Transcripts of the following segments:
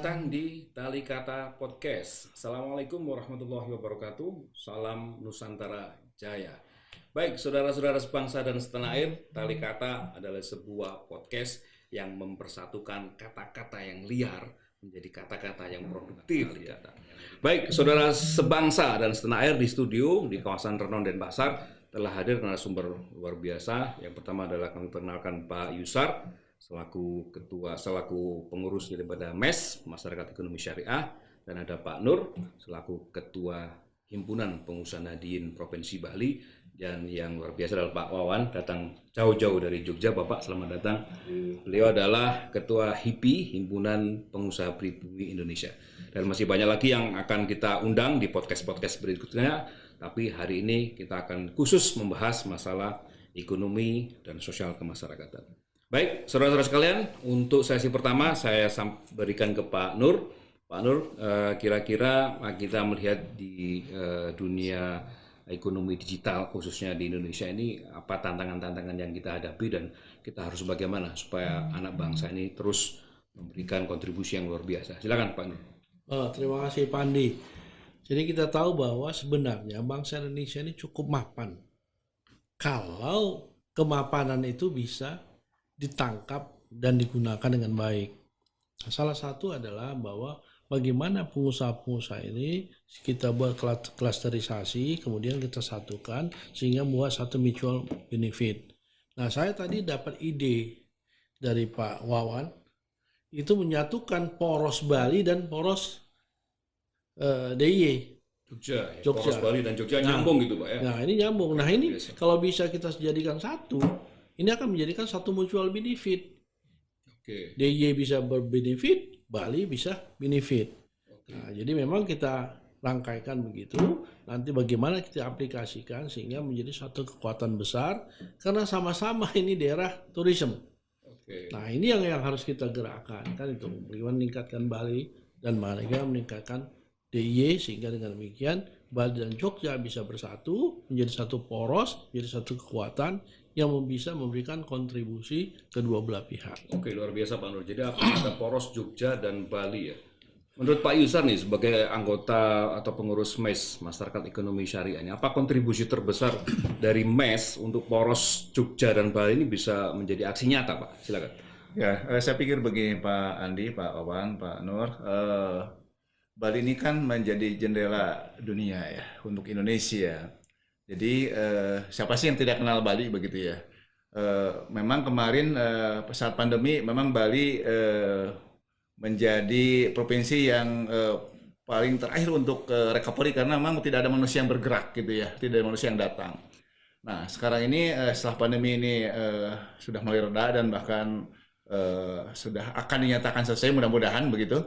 datang di Tali Kata Podcast. Assalamualaikum warahmatullahi wabarakatuh. Salam Nusantara Jaya. Baik, saudara-saudara sebangsa dan setanah air, Tali Kata adalah sebuah podcast yang mempersatukan kata-kata yang liar menjadi kata-kata yang produktif. Baik, saudara sebangsa dan setanah air, di studio di kawasan Renon Denpasar telah hadir narasumber luar biasa. Yang pertama adalah kami perkenalkan Pak Yusar selaku pengurus daripada MES Masyarakat Ekonomi Syariah, dan ada Pak Nur selaku ketua Himpunan Pengusaha Nahdiyin Provinsi Bali, dan yang luar biasa adalah Pak Wawan, datang jauh-jauh dari Jogja. Bapak selamat datang. Beliau adalah ketua HIPI, Himpunan Pengusaha Pribumi Indonesia, dan masih banyak lagi yang akan kita undang di podcast berikutnya. Tapi hari ini kita akan khusus membahas masalah ekonomi dan sosial kemasyarakatan. Baik, saudara-saudara sekalian, untuk sesi pertama saya berikan ke Pak Nur. Pak Nur, kira-kira kita melihat di dunia ekonomi digital, khususnya di Indonesia ini, apa tantangan-tantangan yang kita hadapi dan kita harus bagaimana supaya anak bangsa ini terus memberikan kontribusi yang luar biasa. Silakan Pak Nur. Terima kasih Pak Andi. Jadi kita tahu bahwa sebenarnya bangsa Indonesia ini cukup mapan. Kalau kemapanan itu bisa ditangkap dan digunakan dengan baik. Salah satu adalah bahwa bagaimana pengusaha-pengusaha ini kita buat klasterisasi, kemudian kita satukan sehingga membuat satu mutual benefit. Nah, saya tadi dapat ide dari Pak Wawan, itu menyatukan poros Bali dan poros DIY. Jogja. Poros Bali dan Jogja nyambung gitu Pak ya. Nah, ini nyambung. Nah, ini kalau bisa kita jadikan satu, ini akan menjadikan satu mutual benefit. Oke. DIY bisa berbenefit, Bali bisa benefit. Nah, jadi memang kita rangkaikan begitu. Nanti bagaimana kita aplikasikan sehingga menjadi satu kekuatan besar, karena sama-sama ini daerah tourism. Nah, ini yang harus kita gerakkan, kan itu. Bagaimana meningkatkan Bali dan bagaimana meningkatkan DIY sehingga dengan demikian Bali dan Jogja bisa bersatu menjadi satu poros, menjadi satu kekuatan yang bisa memberikan kontribusi kedua belah pihak. Oke, luar biasa Pak Nur. Jadi ada poros Jogja dan Bali ya. Menurut Pak Yusar nih, sebagai anggota atau pengurus MES Masyarakat Ekonomi Syariah, apa kontribusi terbesar dari MES untuk poros Jogja dan Bali ini bisa menjadi aksi nyata Pak? Silakan. Ya, saya pikir begini Pak Andi, Pak Wawan, Pak Nur. Bali ini kan menjadi jendela dunia ya untuk Indonesia. Jadi siapa sih yang tidak kenal Bali begitu ya? Memang kemarin saat pandemi memang Bali menjadi provinsi yang paling terakhir untuk recovery karena memang tidak ada manusia yang bergerak gitu ya, tidak ada manusia yang datang. Nah sekarang ini setelah pandemi ini sudah mulai reda dan bahkan sudah akan dinyatakan selesai mudah-mudahan begitu.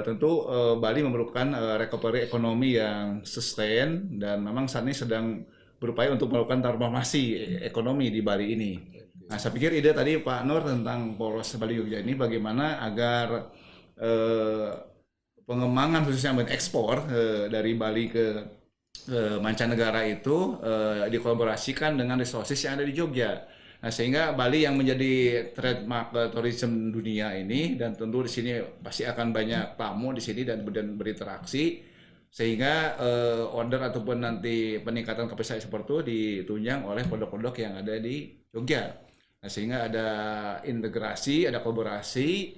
Tentu Bali memerlukan recovery ekonomi yang sustain dan memang saat ini sedang berupaya untuk melakukan transformasi ekonomi di Bali ini. Nah, saya pikir ide tadi Pak Nur tentang poros Bali Jogja ini bagaimana agar pengembangan khususnya ekspor dari Bali ke mancanegara itu dikolaborasikan dengan resources yang ada di Jogja. Nah, sehingga Bali yang menjadi trademark tourism dunia ini, dan tentu di sini pasti akan banyak tamu di sini dan berinteraksi, sehingga order ataupun nanti peningkatan kapasitas ekspor itu ditunjang oleh produk-produk yang ada di Jogja. Nah, sehingga ada integrasi, ada kolaborasi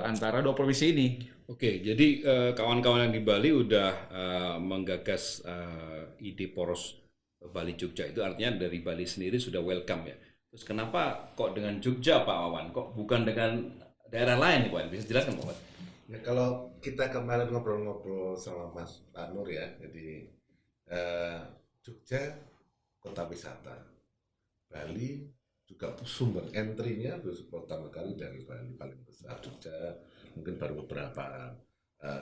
antara dua provinsi ini. Oke, jadi kawan-kawan yang di Bali udah menggagas ide poros Bali Jogja, itu artinya dari Bali sendiri sudah welcome ya. Terus kenapa kok dengan Jogja Pak Wawan? Kok bukan dengan daerah lain nih Pak? Bisa jelaskan Pak Wawan? Ya, kalau kita kemarin ngobrol-ngobrol sama Mas Pak Nur ya, jadi Jogja kota wisata, Bali juga sumber entry-nya pertama kali dari Bali paling besar. Jogja mungkin baru beberapa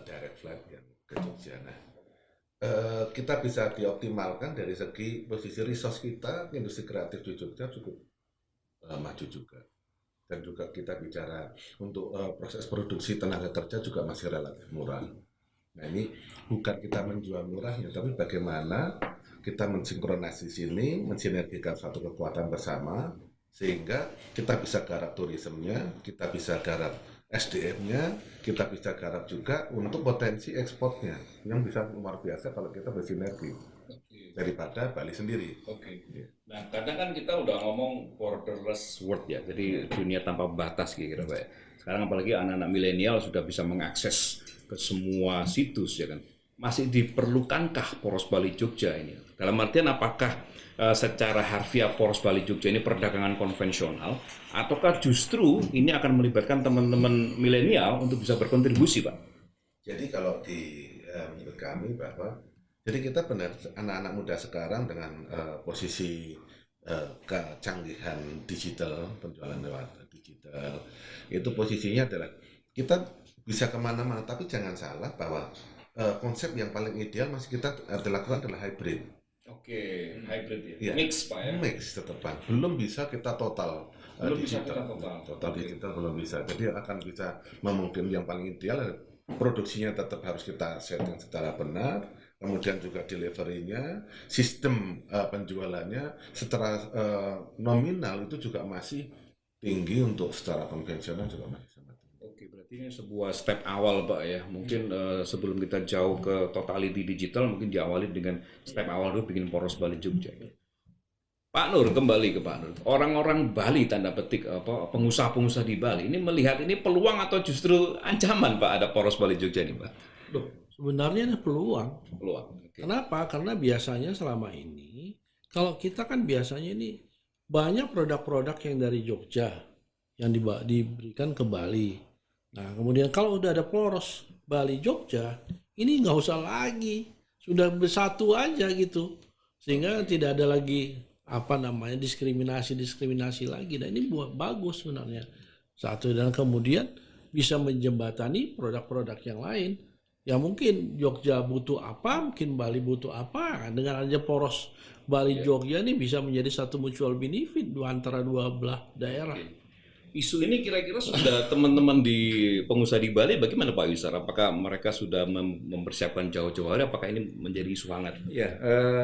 direct flight yang ke Jogja. Nah, kita bisa dioptimalkan dari segi posisi resource kita, industri kreatif di Jogja cukup maju juga, dan juga kita bicara untuk proses produksi tenaga kerja juga masih relatif murah. Nah, ini bukan kita menjual murahnya, tapi bagaimana kita mensinkronasi sini, mensinergikan satu kekuatan bersama sehingga kita bisa garap turismenya, kita bisa garap SDM-nya kita bisa garap juga untuk potensi ekspornya yang bisa luar biasa kalau kita bersinergi daripada Bali sendiri. Oke. Nah, kadang kan kita udah ngomong borderless world ya, jadi dunia tanpa batas kira-kira Pak ya. Sekarang apalagi anak-anak milenial sudah bisa mengakses ke semua situs ya kan. Masih diperlukankah Poros Bali Jogja ini? Dalam artian apakah secara harfiah Poros Bali Jogja ini perdagangan konvensional, ataukah justru ini akan melibatkan teman-teman milenial untuk bisa berkontribusi, Pak? Jadi kalau menurut kami bahwa jadi kita benar anak-anak muda sekarang dengan posisi kecanggihan digital, penjualan lewat digital, itu posisinya adalah kita bisa kemana-mana, tapi jangan salah bahwa konsep yang paling ideal masih kita lakukan adalah hybrid. Oke, hybrid Iya. mix Pak ya. Mix tetap Bang. Belum bisa kita total Belum bisa digital. kita total. Oke. Digital belum bisa. Jadi akan bisa memungkinkan yang paling ideal produksinya tetap harus kita setting secara benar, kemudian juga delivery-nya, sistem penjualannya secara nominal itu juga masih tinggi, untuk secara konvensional juga masih sangat tinggi. Oke, berarti ini sebuah step awal Pak ya. Mungkin sebelum kita jauh ke totality digital, mungkin diawali dengan step awal dulu bikin Poros Bali Jogja. Pak Nur, kembali ke Pak Nur. Orang-orang Bali, tanda petik, pengusaha-pengusaha di Bali, ini melihat ini peluang atau justru ancaman Pak ada Poros Bali Jogja ini Pak? Sebenarnya ada peluang. Peluang. Oke. Kenapa? Karena biasanya selama ini, kalau kita kan biasanya ini banyak produk-produk yang dari Jogja yang diberikan ke Bali. Nah, kemudian kalau udah ada Poros Bali Jogja, ini nggak usah lagi, sudah bersatu aja gitu, sehingga tidak ada lagi diskriminasi lagi. Dan ini bagus sebenarnya satu, dan kemudian bisa menjembatani produk-produk yang lain. Ya mungkin Jogja butuh apa, mungkin Bali butuh apa. Dengan adanya Poros Bali Jogja ini bisa menjadi satu mutual benefit antara dua belah daerah. Isu ini kira-kira sudah teman-teman di pengusaha di Bali bagaimana Pak Wisar? Apakah mereka sudah mempersiapkan jauh-jauh hari? Apakah ini menjadi isu hangat? Ya,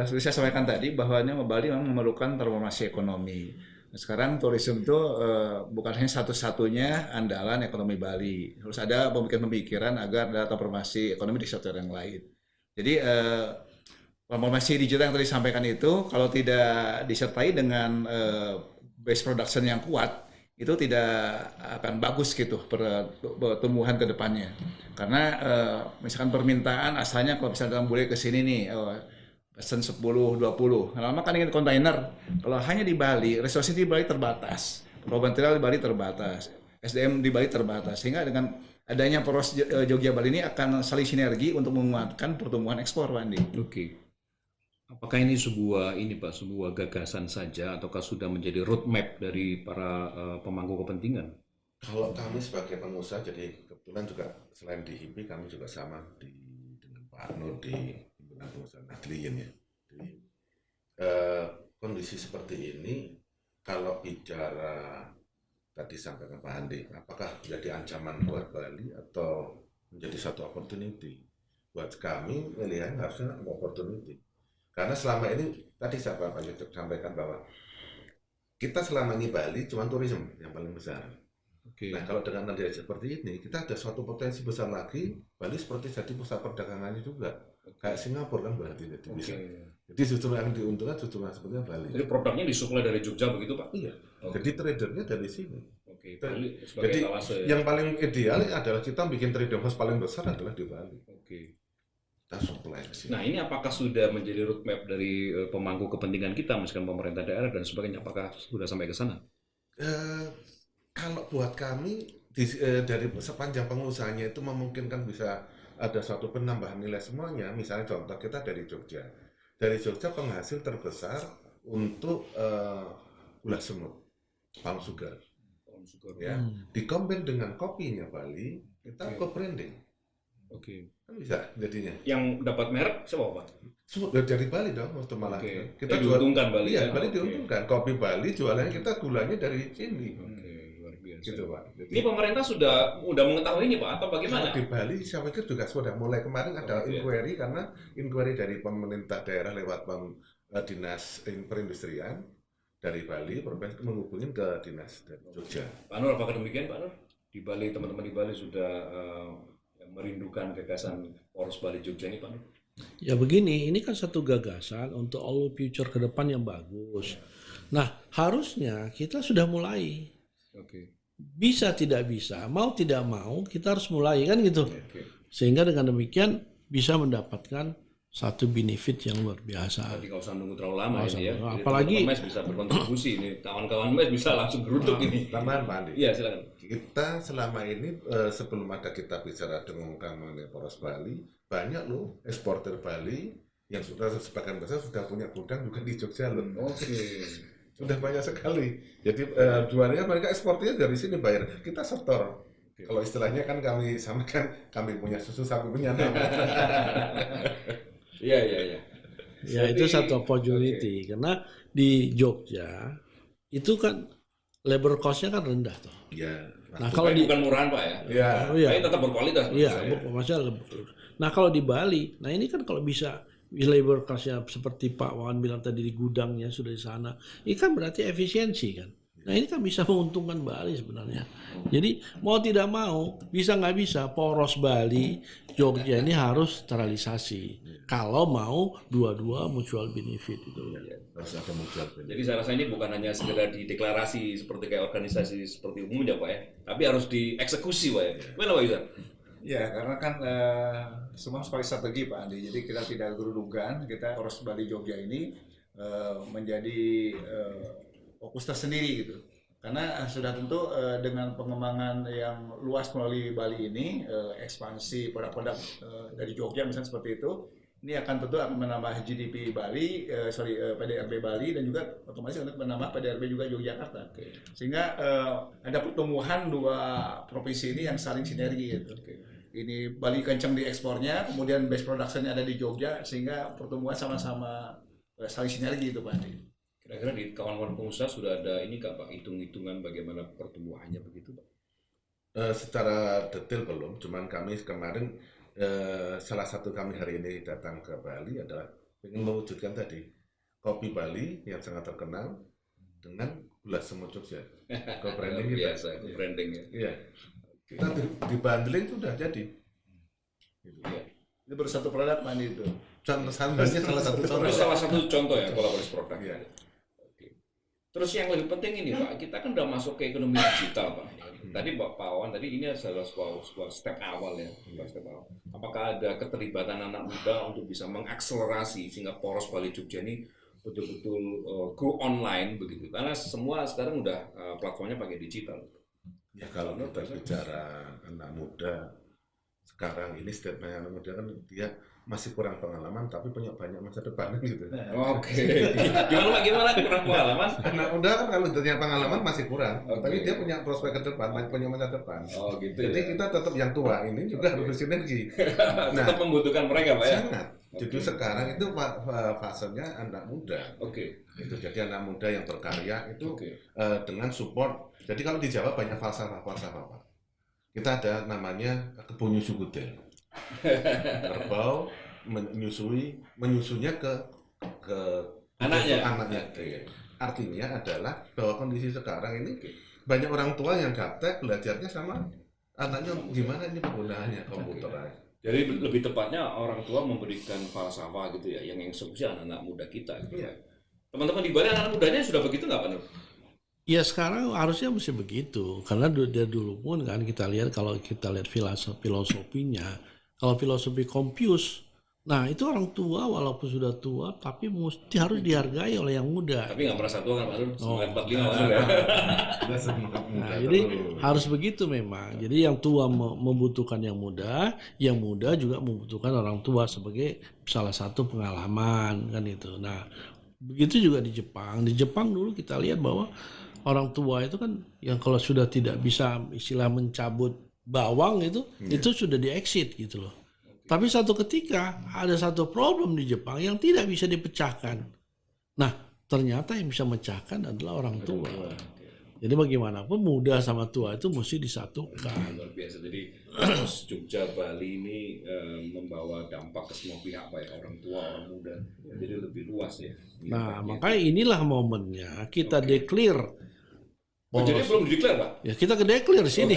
seperti saya sampaikan tadi bahwa Bali memang memerlukan transformasi ekonomi. Sekarang tourism itu bukan hanya satu-satunya andalan ekonomi Bali. Harus ada pemikiran agar ada transformasi ekonomi di sektor yang lain. Jadi transformasi digital yang tadi disampaikan itu kalau tidak disertai dengan base production yang kuat, itu tidak akan bagus gitu pertumbuhan ke depannya. Karena misalkan permintaan asalnya kalau misalnya boleh ke sini nih, pesen 10, 20. Lama kan ingin kontainer. Kalau hanya di Bali, resource di Bali terbatas. Raw material di Bali terbatas. SDM di Bali terbatas. Sehingga dengan adanya Poros Jogja Bali ini akan saling sinergi untuk menguatkan pertumbuhan ekspor, Pak Andi. Oke. Apakah ini sebuah gagasan saja ataukah sudah menjadi roadmap dari para pemangku kepentingan? Kalau kami sebagai pengusaha, jadi kebetulan juga selain di HIPI, kami juga sama dengan Pak Nur di Himpunan Nahdliyin ya. Jadi kondisi seperti ini, kalau bicara tadi sampaikan Pak Andi, apakah menjadi ancaman buat Bali atau menjadi satu opportunity? Buat kami melihat harusnya opportunity. Karena selama ini tadi saya sampaikan bahwa kita selama ini Bali cuma turisme yang paling besar. Oke. Nah, kalau dengan adanya seperti ini, kita ada suatu potensi besar lagi, Bali seperti jadi pusat perdagangannya juga. Kayak Singapura kan berarti jadi bisa. Jadi justru yang diuntungkan justru sepertinya Bali. Jadi produknya disuplai dari Jogja begitu Pak? Iya. Oke. Jadi tradernya dari sini. Oke. Bali Jadi sebagai talase ya. yang paling ideal adalah kita bikin trading house paling besar adalah di Bali. Oke. Kita supply ke sini. Nah, ini apakah sudah menjadi roadmap dari pemangku kepentingan kita, misalkan pemerintah daerah dan sebagainya, apakah sudah sampai ke sana? Kalau buat kami dari sepanjang pengusahanya itu memungkinkan bisa ada suatu penambahan nilai semuanya. Misalnya contoh kita dari Jogja. Dari Jogja penghasil terbesar untuk gula semut, palm sugar. Ya, dikombin dengan kopinya Bali, kita co-branding. Oke. Kan bisa jadinya. Yang dapat merek siapa Pak? Semut dari Bali dong, waktu malah. Oke. Kita diuntungkan Bali. Iya, ya? Bali Oke. diuntungkan. Kopi Bali jualannya kita gulanya dari sini. Oke, luar biasa. Gitu Pak. Jadi, Ini pemerintah udah mengetahui ini Pak atau bagaimana? kalau di Bali saya pikir juga sudah mulai kemarin ada Oke. inquiry, karena inquiry dari pemerintah daerah lewat dinas perindustrian dari Bali, provinsi menghubungin ke dinas dari Jogja. Pak Nur, apakah demikian Pak Nur? di Bali, teman-teman di Bali sudah merindukan gagasan Poros Bali Jogja ini, Pak Nur? Ya begini, ini kan satu gagasan untuk all future ke depan yang bagus. Nah, harusnya kita sudah mulai. Oke. Bisa tidak bisa, mau tidak mau kita harus mulai kan gitu. Oke. Sehingga dengan demikian bisa mendapatkan satu benefit yang luar biasa. Jadi nggak usah nunggu terlalu lama Nggak ini ya. usah. Jadi Apalagi- teman-teman MES bisa berkontribusi ini. Kawan-kawan MES bisa langsung geruduk ini. Tambahan Pak Andi. Iya, silakan. Kita selama ini sebelum ada kita bicara dengan mengenai Poros Bali, banyak loh eksportir Bali yang sudah sebagian besar sudah punya gudang juga di Jogja loh. Oke. Sudah banyak sekali. Jadi jualnya mereka ekspornya dari sini bayar. Kita setor. Kalau istilahnya kan kami samakan, kami punya susu, kami punya nama. Iya. Ya itu satu opportunity karena di Jogja itu kan labor cost-nya kan rendah tuh. Ya. Nah kalau di bukan murahan Pak ya. Ya. oh, iya. Tapi tetap berkualitas. menurut Iya, saya. maksudnya nah kalau di Bali, nah ini kan kalau bisa labor cost-nya seperti Pak Wawan bilang tadi di gudangnya sudah di sana, ini kan berarti efisiensi kan. Nah ini kan bisa menguntungkan Bali sebenarnya. Jadi mau tidak mau, bisa nggak bisa, Poros Bali, Jogja ini harus terrealisasi. Kalau mau dua-dua mutual benefit itu. Harus ada mutual benefit. Jadi saya rasa ini bukan hanya sekedar di deklarasi seperti kayak organisasi seperti umumnya Pak ya, tapi harus dieksekusi Pak ya. Gimana Pak Yusar? Ya, karena kan semua sebagai strategi Pak Andi. Jadi kita tidak gerudukan, kita Poros Bali Jogja ini menjadi fokus tersendiri gitu. Karena sudah tentu dengan pengembangan yang luas melalui Bali ini, ekspansi produk-produk dari Jogja misalnya seperti itu, ini akan tentu akan menambah GDP Bali, PDRB Bali dan juga otomatis untuk menambah PDRB juga Yogyakarta. Sehingga ada pertumbuhan dua provinsi ini yang saling sinergi gitu. Ini Bali kencang di ekspornya, kemudian base production-nya ada di Jogja, sehingga pertumbuhan sama-sama saling sinergi itu Pak Andi. Kira-kira di kawan-kawan pengusaha sudah ada ini nggak Pak, hitung-hitungan bagaimana pertumbuhannya begitu Pak? Secara detail belum, cuman kami kemarin salah satu kami hari ini datang ke Bali adalah ingin mewujudkan tadi kopi Bali yang sangat terkenal dengan gula semut Jogja. Co-branding kita. Biasa, branding ya. Iya. Kita di bundling sudah jadi. Gitu. Iya. Itu baru satu produk Pak Andi itu. Contoh salah satu contoh. Itu salah satu contoh ya kolaborasi produk. Iya. Oke. Terus yang lebih penting ini Pak, kita kan udah masuk ke ekonomi digital Pak. Tadi Pak Wawan tadi ini adalah sebuah step awal ya, step awal. Apakah ada keterlibatan anak muda untuk bisa mengakselerasi sehingga Poros Bali Jogja ini betul-betul go online begitu? Karena semua sekarang udah platformnya pakai digital. Ya kalau kita bicara anak muda sekarang ini statement anak muda kan dia masih kurang pengalaman tapi punya banyak masa depan gitu. Oke. Gimana kurang pengalaman? Anak muda kan kalau punya pengalaman masih kurang, Oke. tapi dia punya prospek ke depan, punya masa depan. Oh gitu Jadi ya. kita tetap yang tua ini juga harus bersinergi. Tetap membutuhkan mereka Pak ya. Sangat. Jadi sekarang itu fasenya anak muda. Oke. Itu jadi anak muda yang berkarya itu Oke. dengan support. Jadi kalau di Jawa banyak falsafah Pak. Kita ada namanya kebun nyusu gudel. Kerbau menyusunya ke Anaknya. Artinya adalah bahwa kondisi sekarang ini banyak orang tua yang gaptek belajarnya sama anaknya gimana ini penggunaannya komputerized. Jadi lebih tepatnya orang tua memberikan falsafah gitu ya, yang eksekusi anak-anak muda kita. Gitu. Iya. Teman-teman di Bali anak mudanya sudah begitu nggak Pak Nur? Ya sekarang harusnya mesti begitu karena dari dulu pun kan kita lihat kalau kita lihat filosofinya, kalau filosofi Confucius, nah itu orang tua walaupun sudah tua tapi mesti harus dihargai oleh yang muda. Tapi nggak merasa tua kan Pak Nur? 945 Pak Nur ya. Kita semua Nah, muda jadi terus. harus begitu memang. Jadi yang tua membutuhkan yang muda juga membutuhkan orang tua sebagai salah satu pengalaman kan itu. Nah, begitu juga di Jepang. Di Jepang dulu kita lihat bahwa orang tua itu kan yang kalau sudah tidak bisa istilah mencabut bawang itu sudah di exit gitu loh. Tapi satu ketika ada satu problem di Jepang yang tidak bisa dipecahkan. Nah, ternyata yang bisa memecahkan adalah orang tua. Jadi bagaimanapun muda sama tua itu mesti disatukan. Luar biasa. Jadi Poros Jogja Bali ini membawa dampak ke semua pihak baik orang tua, orang muda. Jadi lebih luas ya. Nah, makanya inilah momennya kita declare Jadi belum dideklar, Pak? Ya kita declare sini.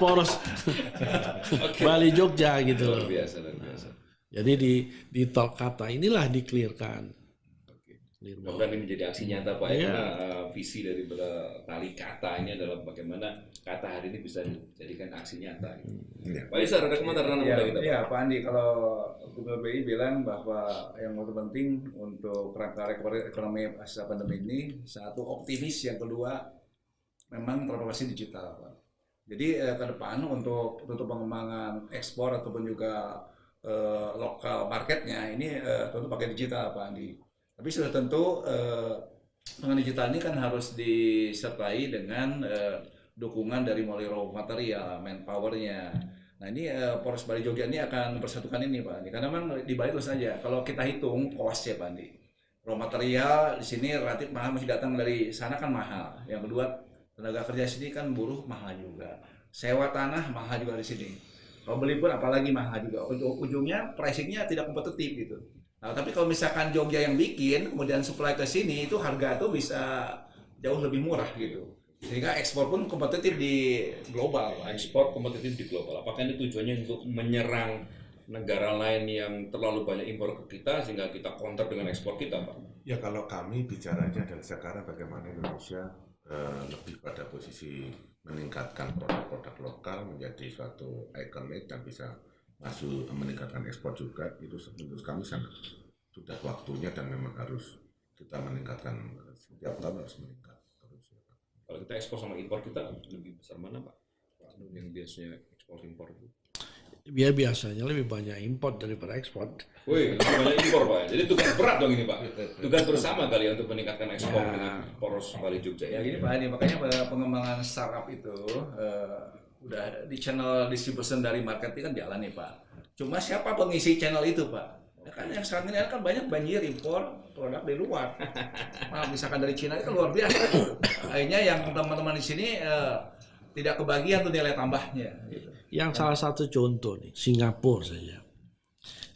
Poros Bali Jogja gitu loh. Luar biasa, luar biasa. Jadi di tol kata inilah di-clearkan. Mudah-mudahan ini menjadi aksi nyata Pak, ya, Iya. karena visi dari tali kata ini adalah bagaimana kata hari ini bisa dijadikan aksi nyata. Iya. Pak Isar, ada komentar anak muda kita, Pak? Iya, Pak Andi, kalau Gubernur BI bilang bahwa yang terpenting untuk rangka recovery ekonomi pasca pandemi ini, satu optimis, yang kedua memang transformasi digital, Pak. Jadi ke depan untuk pengembangan ekspor ataupun juga lokal marketnya ini tentu pakai digital, Pak Andi. Tapi sudah tentu dengan digital ini kan harus disertai dengan dukungan dari mulai raw material, manpower-nya. Nah ini Poros Bali Jogja ini akan persatukan ini Pak Andi. Karena memang di Bali terus saja, kalau kita hitung cost ya Pak Andi, raw material di sini relatif mahal, masih datang dari sana kan mahal. Yang kedua tenaga kerja sini kan buruh mahal juga, sewa tanah mahal juga di sini. Kalau beli pun apalagi mahal juga. Ujungnya pricing-nya tidak kompetitif gitu. Nah, tapi kalau misalkan Jogja yang bikin, kemudian supply ke sini, itu harga tuh bisa jauh lebih murah gitu. Sehingga ekspor pun kompetitif di global. Ekspor kompetitif di global. Apakah ini tujuannya untuk menyerang negara lain yang terlalu banyak impor ke kita sehingga kita counter dengan ekspor kita, Pak? Ya kalau kami bicaranya adalah sekarang bagaimana Indonesia lebih pada posisi meningkatkan produk-produk lokal menjadi suatu ikonik dan bisa masuk meningkatkan ekspor juga, itu menurut kami sangat sudah waktunya dan memang harus kita meningkatkan setiap tahun harus meningkat terus. Kalau kita ekspor sama impor kita lebih besar mana Pak? Yang biasanya ekspor impor itu? Ya biasanya lebih banyak import daripada ekspor. Wih, lebih banyak impor Pak. Jadi tugas berat dong ini Pak. Tugas bersama kali ya untuk meningkatkan ekspor Ya. dengan Poros Bali Jogja. Ya gini Pak Andi, makanya pengembangan startup itu udah di channel distribution dari marketing kan jalan nih Pak. Cuma siapa pengisi channel itu Pak? Ya kan yang sekarang ini kan banyak banjir impor produk dari luar. Nah, misalkan dari Cina itu kan luar biasa. Akhirnya yang teman-teman di sini tidak kebagian tuh nilai tambahnya. Gitu. Yang salah satu contoh nih, Singapura saja.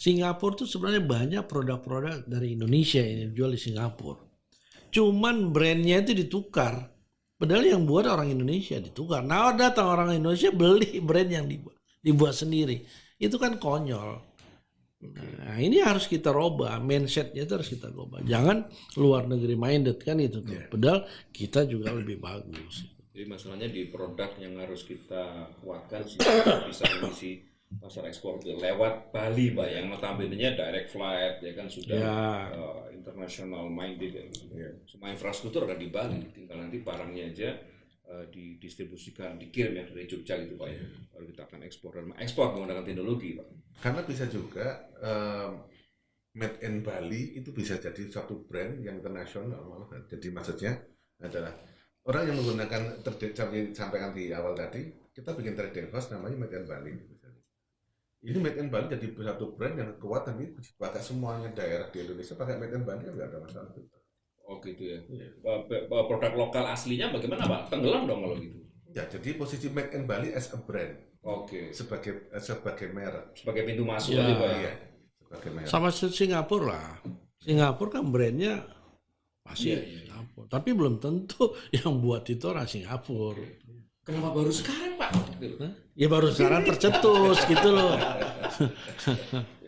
Singapura tuh sebenarnya banyak produk-produk dari Indonesia yang dijual di Singapura. Cuman brandnya itu ditukar. Padahal yang buat orang Indonesia ditukar. Nah datang orang Indonesia beli brand yang dibuat sendiri. Itu kan konyol. Nah ini harus kita robah. Mindsetnya itu harus kita robah. Jangan luar negeri minded kan itu tuh. Padahal kita juga lebih bagus. Jadi masalahnya di produk yang harus kita kuatkan sehingga bisa mengisi pasar ekspor itu lewat Bali Pak, yang notabene-nya direct flight ya kan sudah international minded ya. Semua infrastruktur ada di Bali, tinggal nanti barangnya aja didistribusikan, dikirim ya dari Jogja gitu Pak ya. Baru kita akan ekspor dan ekspor menggunakan teknologi Pak. Karena bisa juga Made in Bali itu bisa jadi suatu brand yang internasional malah. Jadi maksudnya adalah orang yang menggunakan sampaikan di awal tadi, kita bikin trading house namanya Made in Bali. Ini Made in Bali jadi satu brand yang kuat dan ini pakai semuanya daerah di Indonesia pakai Made in Bali kan nggak ada masalah. Oh gitu ya. Produk lokal aslinya bagaimana Pak? Tenggelam dong kalau gitu. Ya jadi posisi Made in Bali as a brand. Oke. Sebagai merek. Sebagai pintu masuk Ya. tadi Pak. Iya. Sebagai merek. Sama Singapura lah. Singapura kan brandnya masih Singapura. Tapi belum tentu yang buat itu orang Singapura. Kenapa baru sekarang Pak? Ya baru sekarang tercetus gitu loh.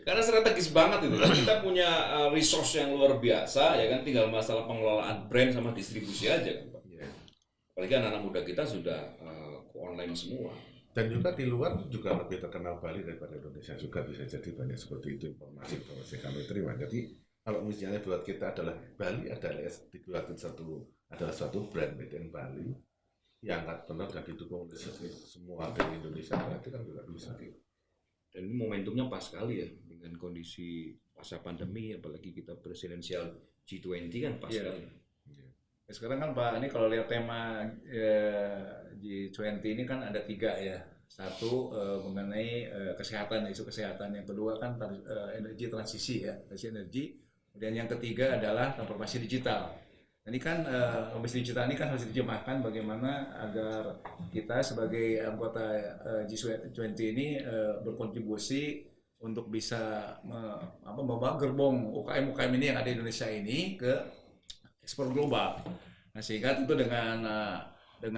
Karena strategis banget itu. Kita punya resource yang luar biasa ya kan, tinggal masalah pengelolaan brand sama distribusi aja kan Pak. Iya. Apalagi anak-anak muda kita sudah online semua. Dan juga di luar juga lebih terkenal Bali daripada Indonesia juga bisa jadi banyak seperti itu informasi kami terima. Jadi kalau misalnya buat kita adalah Bali adalah dibuatkan suatu brand Made in Bali yang angkat benar dan didukung oleh semua dari Indonesia, berarti kan juga bisa. Dan ini momentumnya pas sekali ya dengan kondisi pasca pandemi, apalagi kita presidensial G20 kan pas sekali. Ya, sekarang kan Pak, ini kalau lihat tema G20 ini kan ada 3 ya. Satu mengenai kesehatan, isu kesehatan. Yang kedua kan energi transisi ya, transisi energi. Kemudian yang ketiga adalah transformasi digital. Ini kan transformasi digital ini kan harus diterjemahkan bagaimana agar kita sebagai anggota G20 ini berkontribusi untuk bisa membawa gerbong UKM-UKM ini yang ada di Indonesia ini ke ekspor global. Nah, sehingga tentu dengan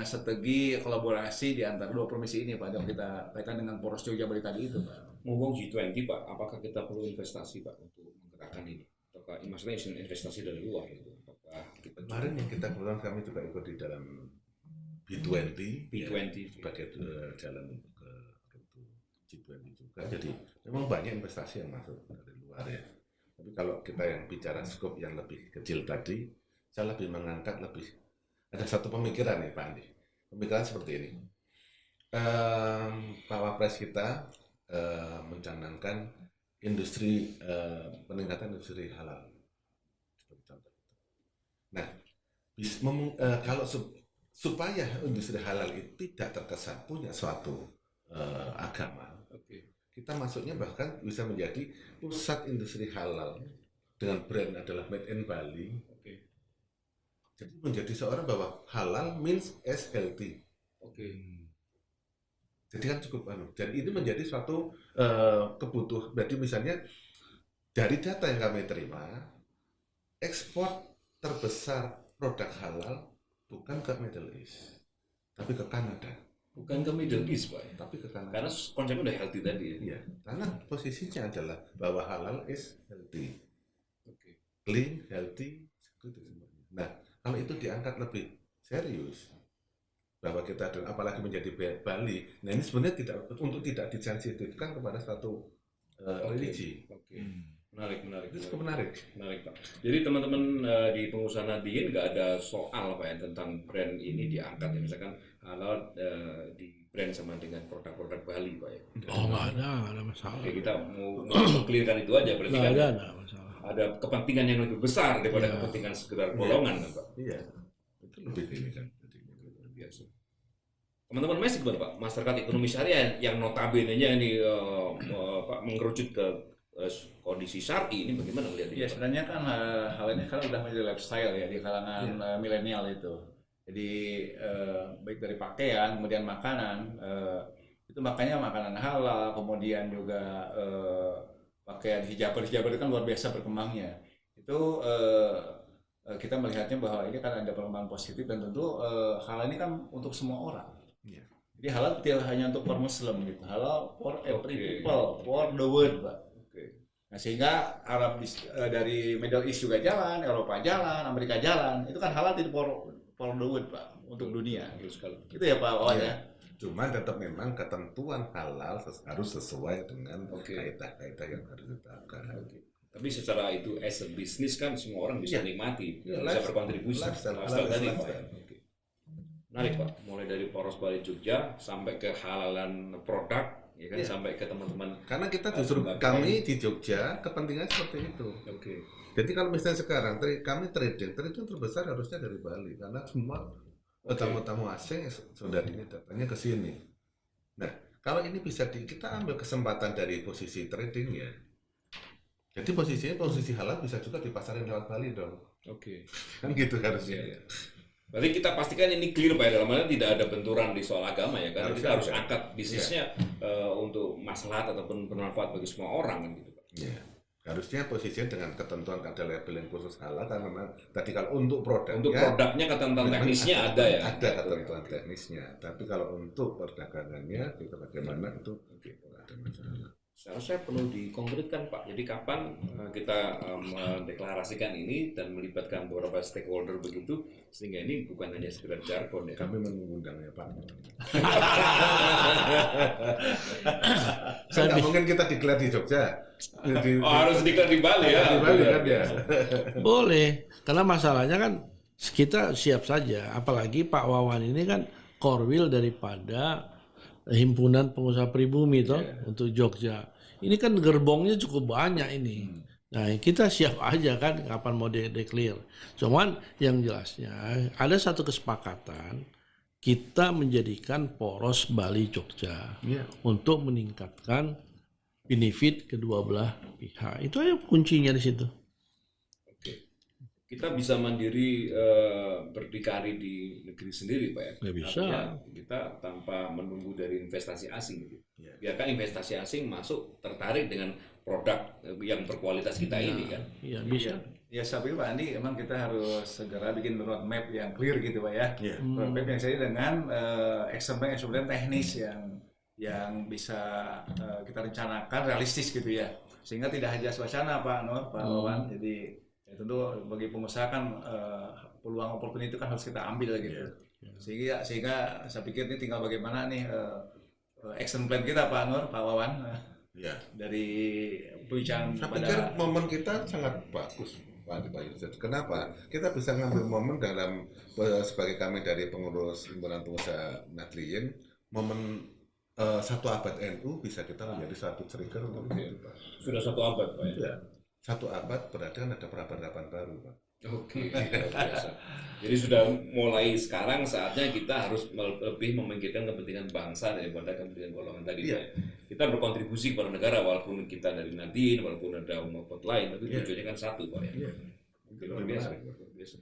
strategi kolaborasi di antara dua provinsi ini Pak, yang kita kaitan dengan poros Jogja Bali tadi itu Pak. Ngomong G20 Pak, apakah kita perlu investasi Pak untuk menggerakkan ini? Ataukah maksudnya investasi dari luar itu? Apakah kita Kemarin yang kita kebetulan kami juga ikut di dalam B20, B20 sebagai jalan ke G20 juga. Jadi memang banyak investasi yang masuk dari luar ya. Tapi kalau kita yang bicara skop yang lebih kecil tadi, saya lebih mengangkat ada satu pemikiran nih Pak Andi. Pemikiran seperti ini. Pak Wapres kita mencanangkan peningkatan industri halal. Seperti contoh. Nah, kalau supaya industri halal itu tidak terkesan punya suatu agama, kita masuknya bahkan bisa menjadi pusat industri halal dengan brand adalah Made in Bali. Jadi menjadi seorang bahwa halal means as healthy. Jadi kan cukup dan ini menjadi suatu kebutuhan. Berarti misalnya dari data yang kami terima, ekspor terbesar produk halal bukan ke Middle East, tapi ke Kanada. bukan ke Middle East Pak, Tapi ke Kanada. karena konsepnya udah healthy tadi ya. Iya, karena posisinya adalah bahwa halal is healthy, Oke. clean, healthy, itu semuanya. Nah, kalau itu diangkat lebih serius, bahwa kita apalagi menjadi Bali, nah ini sebenarnya tidak disensitifkan kepada satu religi. Oke. Menarik. Itu cukup menarik. Menarik Pak. Jadi teman-teman di pengusaha Nadiin nggak ada soal Pak ya tentang brand ini diangkat ya, misalkan halal di brand sama dengan produk-produk Bali Pak ya. Oh, nggak ada masalah. Oke, kita mau clearkan itu aja berarti Nggak kan ada masalah. ada kepentingan yang lebih besar daripada Iya. kepentingan sekedar golongan kan Pak. Iya, itu lebih ini kan. Luar biasa. Teman-teman mes gimana Pak? Masyarakat ekonomi syariah yang notabene-nya ini Pak mengerucut ke kondisi syar'i ini bagaimana melihat ini? Ya Pak? sebenarnya kan hal ini kan udah menjadi lifestyle ya di kalangan milenial itu. Jadi baik dari pakaian, kemudian makanan, itu makanya makanan halal, kemudian juga pakaian hijaber itu kan luar biasa berkembangnya. Itu kita melihatnya bahwa ini kan ada perkembangan positif dan tentu hal ini kan untuk semua orang. Iya. Jadi halal tidak hanya untuk for Muslim gitu, halal for every Oke. people, for the world, Pak. Oke. Nah, sehingga dari Middle East juga jalan, Eropa jalan, Amerika jalan, itu kan halal tidak for the world Pak, untuk dunia. Betul sekali. Itu ya Pak Wawan Iya. ya. Cuma tetap memang ketentuan halal harus sesuai dengan Oke. kaidah-kaidah yang harus ditetapkan. Tapi secara itu as a business kan semua orang bisa Iya. nikmati, Iya, bisa berkontribusi. lifestyle tadi Pak. lifestyle. Oke. Menarik Pak, mulai dari poros Bali Jogja sampai ke halalan produk, ya kan, Iya. sampai ke teman-teman. Karena kita justru kami di Jogja kepentingan seperti itu. Oke. Jadi kalau misalnya sekarang kami trading terbesar harusnya dari Bali karena semua tamu-tamu asing sudah ini datangnya ke sini. Nah, kalau ini bisa kita ambil kesempatan dari posisi trading ya. Jadi posisi halal bisa juga dipasarin lewat Bali dong. Oke. Kan gitu harusnya. Iya. Berarti kita pastikan ini clear Pak, dalam hal tidak ada benturan di soal agama ya, karena kita harus angkat bisnisnya untuk maslahat ataupun bermanfaat bagi semua orang kan gitu Pak. Iya. Harusnya posisinya dengan ketentuan ada labeling khusus halal karena memang tadi kalau untuk Produknya ketentuan memang teknisnya ada ya. Ada ketentuan teknisnya. Tapi kalau untuk perdagangannya kita bagaimana itu nggak ada masalah. Seharusnya perlu dikonkretkan Pak. Jadi kapan kita mendeklarasikan ini dan melibatkan beberapa stakeholder begitu sehingga ini bukan hanya sekedar jargon ya. Kami mengundang ya Pak. Saya Nggak mungkin kita digelar di Jogja. Harus diklat di Bali ya. Di Bali kan ya. Boleh, karena masalahnya kan kita siap saja. Apalagi Pak Wawan ini kan korwil daripada himpunan pengusaha pribumi toh untuk Jogja. Ini kan gerbongnya cukup banyak ini. Nah, kita siap aja kan kapan mau declare. Cuman yang jelasnya ada satu kesepakatan kita menjadikan poros Bali Jogja Iya. untuk meningkatkan benefit kedua belah pihak. Itu aja kuncinya di situ. Kita bisa mandiri berdikari di negeri sendiri Pak ya. Ya bisa. Artinya kita tanpa menunggu dari investasi asing gitu. Ya. Biarkan investasi asing masuk tertarik dengan produk yang berkualitas kita ini kan. Iya bisa. Ya saya pikir Pak Andi, emang kita harus segera bikin roadmap yang clear gitu Pak ya. Iya. Roadmap yang saya dengan action plan teknis yang bisa kita rencanakan realistis gitu ya. Sehingga tidak hanya wacana Pak Nur, Pak Wawan. Jadi ya tentu bagi pengusaha kan peluang opportunity itu kan harus kita ambil gitu. Sehingga saya pikir ini tinggal bagaimana nih action plan kita Pak Nur, Pak Wawan. Ya. Dari perbincangan Saya pada pikir momen kita sangat bagus, Pak Yusuf. Kenapa? Kita bisa ngambil momen dalam sebagai kami dari pengurus himpunan pengusaha Nahdliyin, momen 1 abad NU bisa kita menjadi satu trigger untuk itu, Pak. Sudah 1 abad, Pak ya? Ya. 1 abad berarti kan ada peradaban baru, Pak. Oke, luar biasa. Jadi sudah mulai sekarang saatnya kita harus lebih memikirkan kepentingan bangsa daripada kepentingan golongan tadi. Iya. Pak. Kita berkontribusi kepada negara walaupun kita dari Nahdliyin, walaupun ada umat lain, tapi Iya. tujuannya kan satu, Pak ya. Iya. Oke, luar biasa, luar biasa.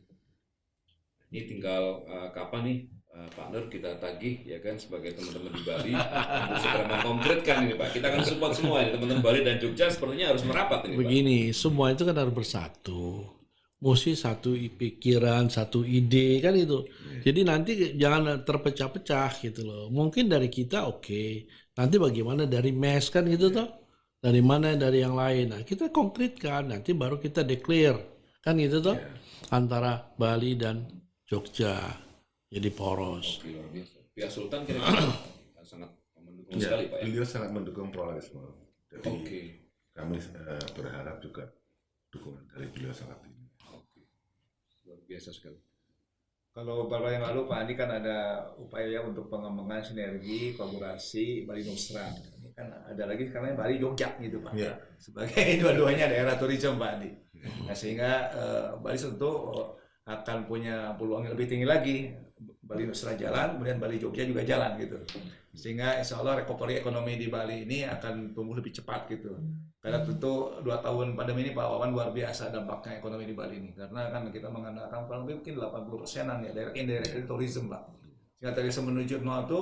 Ini tinggal kapan nih Pak Nur kita tagih ya kan sebagai teman-teman di Bali untuk segera mengkonkretkan ini Pak. Kita akan support semua ini teman-teman Bali dan Jogja sepertinya harus merapat ini Pak. Begini, semua itu kan harus bersatu. Mesti satu pikiran, satu ide kan itu. Jadi nanti jangan terpecah-pecah gitu loh. Mungkin dari kita oke. Nanti bagaimana dari MES kan gitu toh. Dari mana dari yang lain. Nah, kita konkretkan nanti baru kita declare. Kan gitu toh. Antara Bali dan Jogja. Jadi poros. Oke, luar biasa. Pihak Sultan kira-kira sangat mendukung Ya, sekali Pak ya. beliau sangat mendukung pluralisme. Jadi Oke. kami berharap juga dukungan dari beliau sangat tinggi. Oke. Luar biasa sekali. Kalau beberapa yang lalu Pak Andi kan ada upaya untuk pengembangan sinergi kolaborasi Bali Nusra. Ini kan ada lagi sekarang Bali Jogja gitu Pak. Ya. Sebagai dua-duanya daerah turisme Pak Andi. Nah, sehingga Bali tentu akan punya peluang yang lebih tinggi lagi. Bali Nusra jalan, kemudian Bali Jogja juga jalan gitu. Sehingga insya Allah recovery ekonomi di Bali ini akan tumbuh lebih cepat gitu. Karena tentu 2 tahun pandemi ini Pak Wawan luar biasa dampaknya ekonomi di Bali ini. Karena kan kita mengandalkan kurang lebih mungkin 80%-an ya direct indirect itu tourism Pak. Sehingga tourism menuju nol itu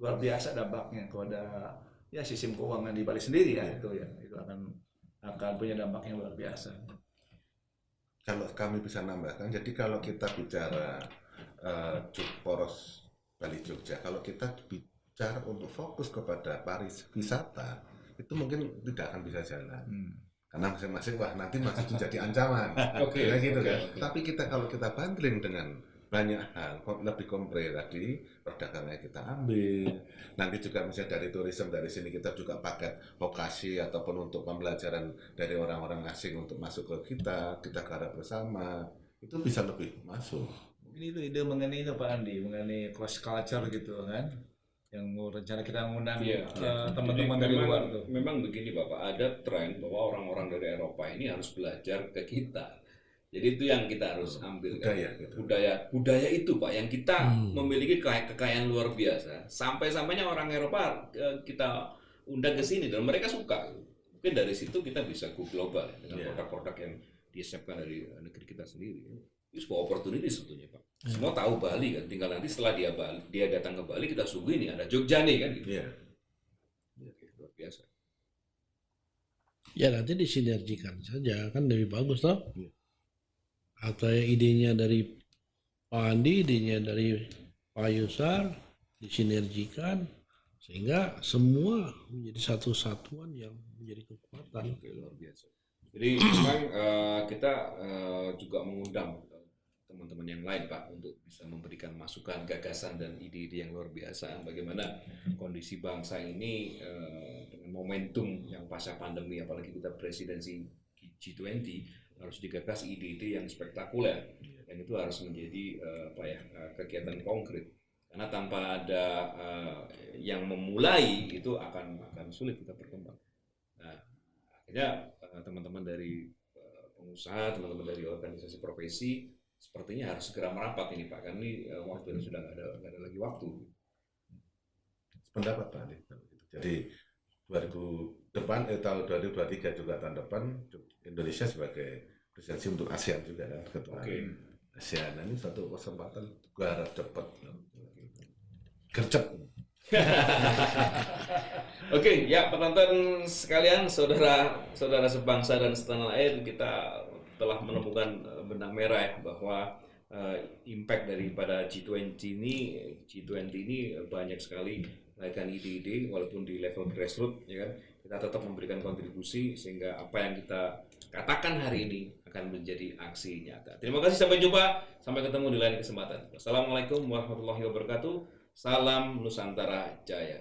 luar biasa dampaknya kepada ya sistem keuangan di Bali sendiri ya itu ya. Itu akan punya dampak yang luar biasa. Kalau kami bisa nambahkan, jadi kalau kita bicara poros Bali Jogja, kalau kita bicara untuk fokus kepada pariwisata, itu mungkin tidak akan bisa jalan. Karena masing-masing wah nanti masih menjadi ancaman. Oke, Ya gitu oke, kan. oke. Tapi kalau kita bundling dengan banyak hal, lebih komplit tadi, perdagangannya kita ambil. Nanti juga misalnya dari turisme dari sini kita juga pakai vokasi ataupun untuk pembelajaran dari orang-orang asing untuk masuk ke kita garap bersama. Itu bisa lebih masuk. Ini itu ide mengenai itu Pak Andi, mengenai cross culture gitu kan. Yang mau rencana kita mengundang Iya. teman-teman Jadi dari memang- luar tuh. Memang begini Bapak, ada tren bahwa orang-orang dari Eropa ini harus belajar ke kita. Jadi itu yang kita harus ambil kan. Budaya gitu. Budaya itu Pak yang kita memiliki kekayaan luar biasa. Sampai-sampainya orang Eropa kita undang ke sini dan mereka suka. Mungkin dari situ kita bisa go global ya, dengan Iya. produk-produk yang disiapkan dari negeri kita sendiri. Itu sebuah opportunity sebetulnya Pak. Semua tahu Bali kan, tinggal nanti setelah dia datang ke Bali kita sungguh ini ada Jogja nih kan gitu. Iya. Luar biasa. Ya nanti disinergikan saja kan lebih bagus toh. Iya. Atau idenya dari Pak Andi, idenya dari Pak Yusar disinergikan sehingga semua menjadi satu satuan yang menjadi kekuatan. Oke, luar biasa. Jadi memang kita juga mengundang teman-teman yang lain Pak untuk bisa memberikan masukan, gagasan dan ide-ide yang luar biasa bagaimana kondisi bangsa ini dengan momentum yang pasca pandemi apalagi kita presidensi G20 harus digagas ide-ide yang spektakuler dan itu harus menjadi kegiatan konkret karena tanpa ada yang memulai itu akan sulit kita berkembang. Nah, akhirnya teman-teman dari pengusaha, teman-teman dari organisasi profesi sepertinya harus segera merapat ini Pak, karena ini waktunya sudah nggak ada lagi waktu. Pendapat Pak Andi. Jadi tahun 2023 juga tahun depan Indonesia sebagai presidensi untuk ASEAN juga kan ketua ASEAN. Nah, ini satu kesempatan garap cepat. Gercep. Oke, ya penonton sekalian, saudara sebangsa dan setanah air, kita telah menemukan benang merah ya, bahwa impact daripada G20 ini banyak sekali melahirkan ide-ide walaupun di level grassroots, ya kan, kita tetap memberikan kontribusi sehingga apa yang kita katakan hari ini akan menjadi aksi nyata. Terima kasih, sampai jumpa, sampai ketemu di lain kesempatan. Wassalamualaikum warahmatullahi wabarakatuh. Salam Nusantara Jaya.